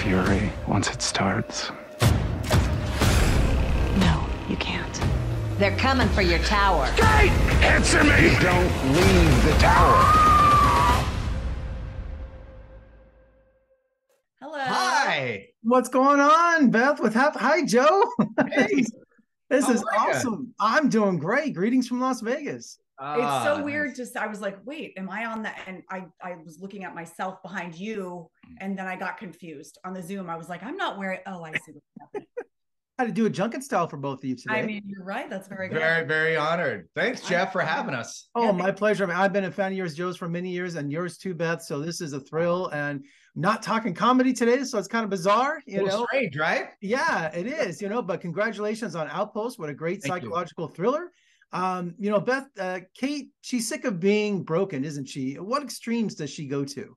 fury once it starts. No, you can't. They're coming for your tower. Kate! Answer me! You don't leave the tower. Hello. Hi. What's going on, Beth? Hi, Joe. Hey. This How is are ya? awesome. I'm doing great. Greetings from Las Vegas. It's so weird. Just I was like, wait, am I on that? And I was looking at myself behind you, and then I got confused on the Zoom. I was like, I'm not wearing. Oh, I see what's happening. I had to do a junket style for both of you today. I mean, you're right. That's very good. Very, very honored. Thanks, Jeff, for having us. Oh, my pleasure. I mean, I've been a fan of yours, Joe's, for many years, and yours too, Beth. So this is a thrill. And not talking comedy today, so it's kind of bizarre, you know. Strange, right? Yeah, it is, you know. But congratulations on Outpost. What a great psychological thriller. You know, Beth, Kate, she's sick of being broken, isn't she? What extremes does she go to?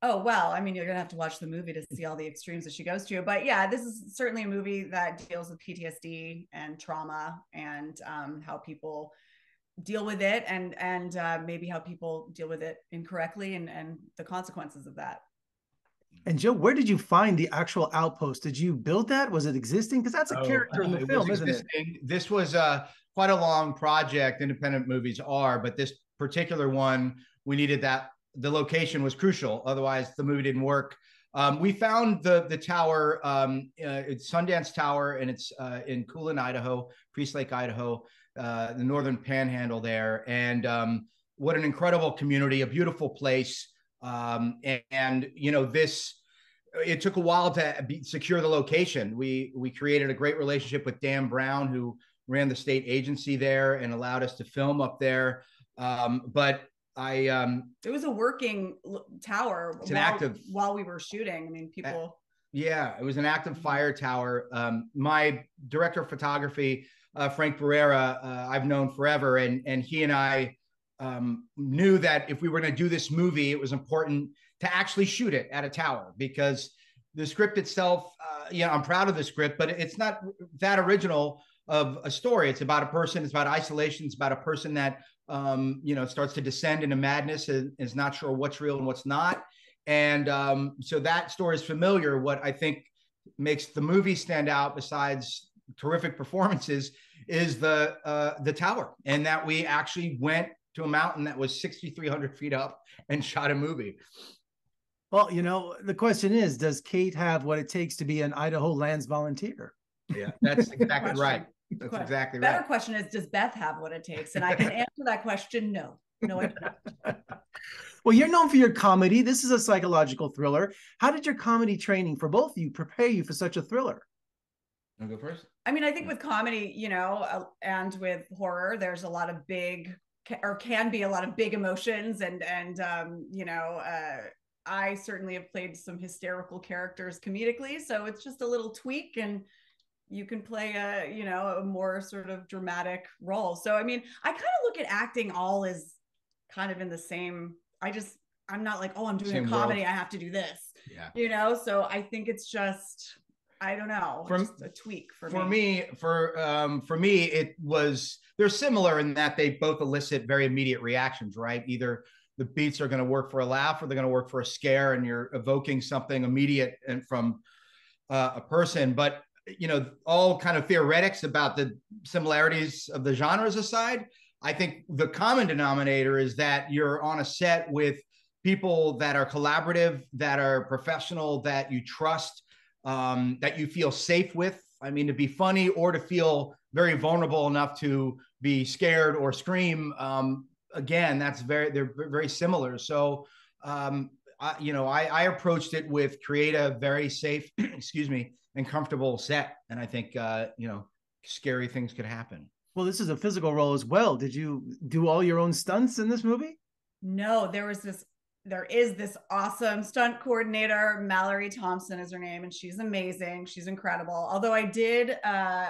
Oh, well, I mean, you're going to have to watch the movie to see all the extremes that she goes to. But yeah, this is certainly a movie that deals with PTSD and trauma and how people deal with it and maybe how people deal with it incorrectly and the consequences of that. And Joe, where did you find the actual Outpost? Did you build that? Was it existing? Because that's a character in the film, isn't it? This was quite a long project. Independent movies are, but this particular one, we needed that. The location was crucial. Otherwise, the movie didn't work. We found the tower, it's Sundance Tower, and it's in Coolin, Idaho, Priest Lake, Idaho, the northern panhandle there. And what an incredible community, a beautiful place. And you know, it took a while to secure the location. We created a great relationship with Dan Brown, who ran the state agency there and allowed us to film up there. But it was a working tower while we were shooting. I mean, people. Yeah, it was an active fire tower. My director of photography, Frank Barrera, I've known forever. And he and I knew that if we were going to do this movie, it was important to actually shoot it at a tower, because the script itself, I'm proud of the script, but it's not that original of a story. It's about a person, it's about isolation, it's about a person that starts to descend into madness and is not sure what's real and what's not. And so that story is familiar. What I think makes the movie stand out, besides terrific performances, is the tower, and that we actually went to a mountain that was 6,300 feet up and shot a movie. Well, you know, the question is, does Kate have what it takes to be an Idaho Lands volunteer? Yeah, that's exactly right. That's exactly right. Better question is, does Beth have what it takes? And I can answer that question, no. No, I don't. Well, you're known for your comedy. This is a psychological thriller. How did your comedy training for both of you prepare you for such a thriller? I'll go first. I mean, I think with comedy, and with horror, there's a lot of can be a lot of big emotions. And I certainly have played some hysterical characters comedically. So it's just a little tweak, and you can play a more sort of dramatic role. So, I mean, I kind of look at acting all as kind of in the same, I'm not like, oh, I'm doing a comedy, I have to do this, so I think it's just, I don't know, just a tweak for me. For me, it was, they're similar in that they both elicit very immediate reactions, right? Either the beats are going to work for a laugh, or they're going to work for a scare, and you're evoking something immediate and from a person. But all kind of theoretics about the similarities of the genres aside, I think the common denominator is that you're on a set with people that are collaborative, that are professional, that you trust, that you feel safe with. I mean, to be funny or to feel very vulnerable enough to be scared or scream, again, they're very similar. So, I approached it with create a very safe, and comfortable set. And I think, scary things could happen. Well, this is a physical role as well. Did you do all your own stunts in this movie? No, there is this awesome stunt coordinator. Mallory Thompson is her name, and she's amazing. She's incredible. Although I did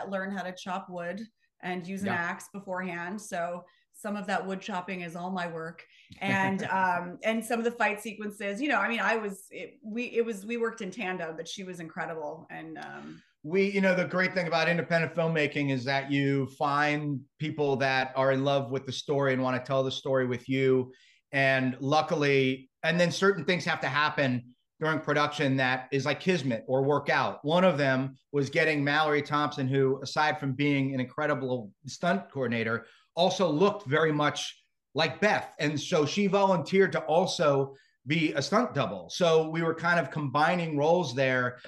learn how to chop wood and use an axe beforehand. So some of that wood chopping is all my work. And and some of the fight sequences, we worked in tandem, but she was incredible. And the great thing about independent filmmaking is that you find people that are in love with the story and want to tell the story with you. And luckily, and then certain things have to happen during production that is like kismet or work out. One of them was getting Mallory Thompson, who, aside from being an incredible stunt coordinator, also looked very much like Beth. And so she volunteered to also be a stunt double. So we were kind of combining roles there.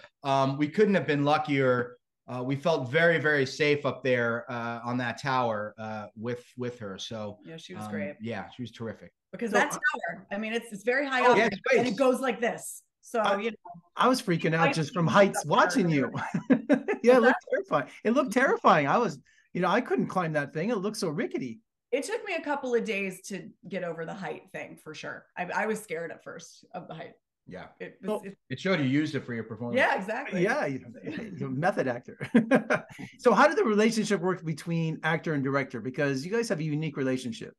We couldn't have been luckier. We felt very, very safe up there on that tower with her. So yeah, she was great. Yeah, she was terrific. Because that tower, I mean, it's very high up, yeah, and it goes like this. So I was freaking out just from heights watching you. Yeah, it looked terrifying. It looked terrifying. I was, I couldn't climb that thing. It looked so rickety. It took me a couple of days to get over the height thing, for sure. I was scared at first of the height. Yeah, it showed you used it for your performance. Yeah, exactly. Yeah, you're a method actor. So how did the relationship work between actor and director? Because you guys have a unique relationship.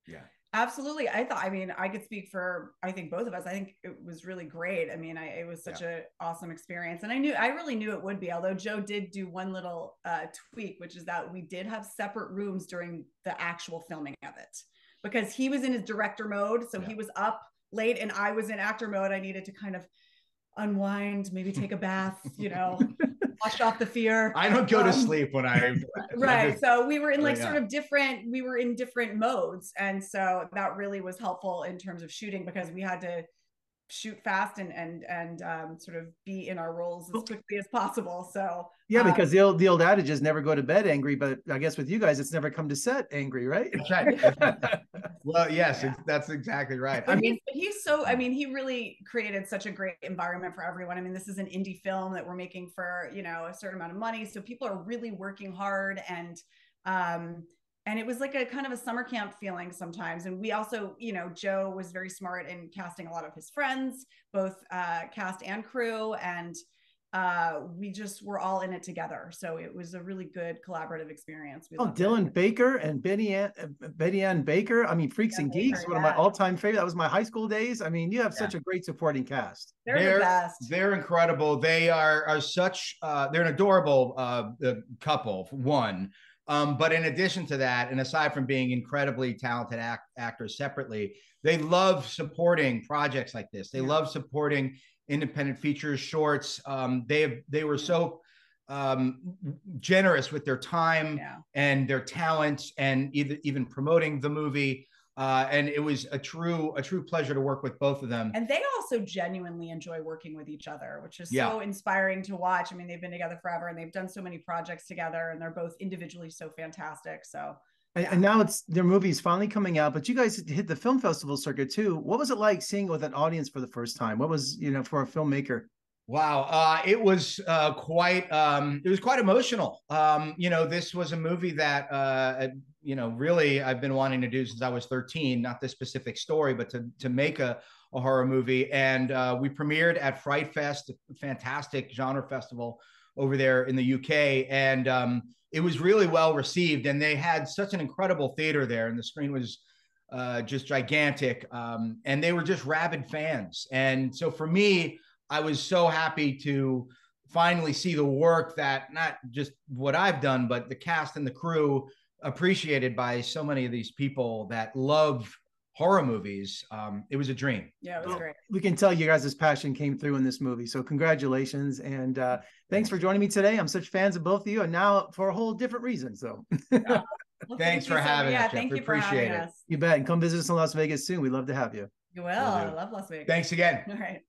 Yeah. Absolutely. I could speak for, I think both of us. I think it was really great. I mean, it was such an awesome experience. And I really knew it would be, although Joe did do one little tweak, which is that we did have separate rooms during the actual filming of it, because he was in his director mode. So he was up late and I was in actor mode. I needed to kind of unwind, maybe take a bath, wash off the fear. I don't go to sleep when I right. So we were in we were in different modes. And so that really was helpful in terms of shooting, because we had to shoot fast and sort of be in our roles as quickly as possible. So yeah, because the old adage is never go to bed angry, but I guess with you guys, it's never come to set angry, right? That's right. Well, yes, that's exactly right. He really created such a great environment for everyone. I mean, this is an indie film that we're making for, a certain amount of money. So people are really working hard, and it was like a kind of a summer camp feeling sometimes. And we also, Joe was very smart in casting a lot of his friends, both cast and crew. And we just were all in it together. So it was a really good collaborative experience. Dylan Baker and Betty Ann Baker. I mean, Freaks and Geeks, one of my all-time favorite. That was my high school days. I mean, you have such a great supporting cast. They're the best. They're incredible. They are such, they're an adorable couple, one. But in addition to that, and aside from being incredibly talented actors separately, they love supporting projects like this. They love supporting independent features, shorts. They were so generous with their time and their talents, and even promoting the movie. And it was a true pleasure to work with both of them. And they also genuinely enjoy working with each other, which is so inspiring to watch. I mean, they've been together forever and they've done so many projects together, and they're both individually so fantastic. So and now their movie is finally coming out, but you guys hit the film festival circuit too. What was it like seeing it with an audience for the first time? What was, for a filmmaker? Wow. It was quite emotional. This was a movie that, really I've been wanting to do since I was 13, not this specific story, but to make a horror movie. And we premiered at Fright Fest, a fantastic genre festival over there in the UK. And it was really well received, and they had such an incredible theater there, and the screen was just gigantic. And they were just rabid fans. And so for me, I was so happy to finally see the work that not just what I've done, but the cast and the crew appreciated by so many of these people that love horror movies. It was a dream. Yeah, it was great. We can tell you guys' passion came through in this movie. So congratulations. And thanks for joining me today. I'm such fans of both of you, and now for a whole different reason. So well, thanks for having us. Thank you for appreciate having it. us. You bet. And come visit us in Las Vegas soon. We'd love to have you. You will. I love Las Vegas. Thanks again. All right.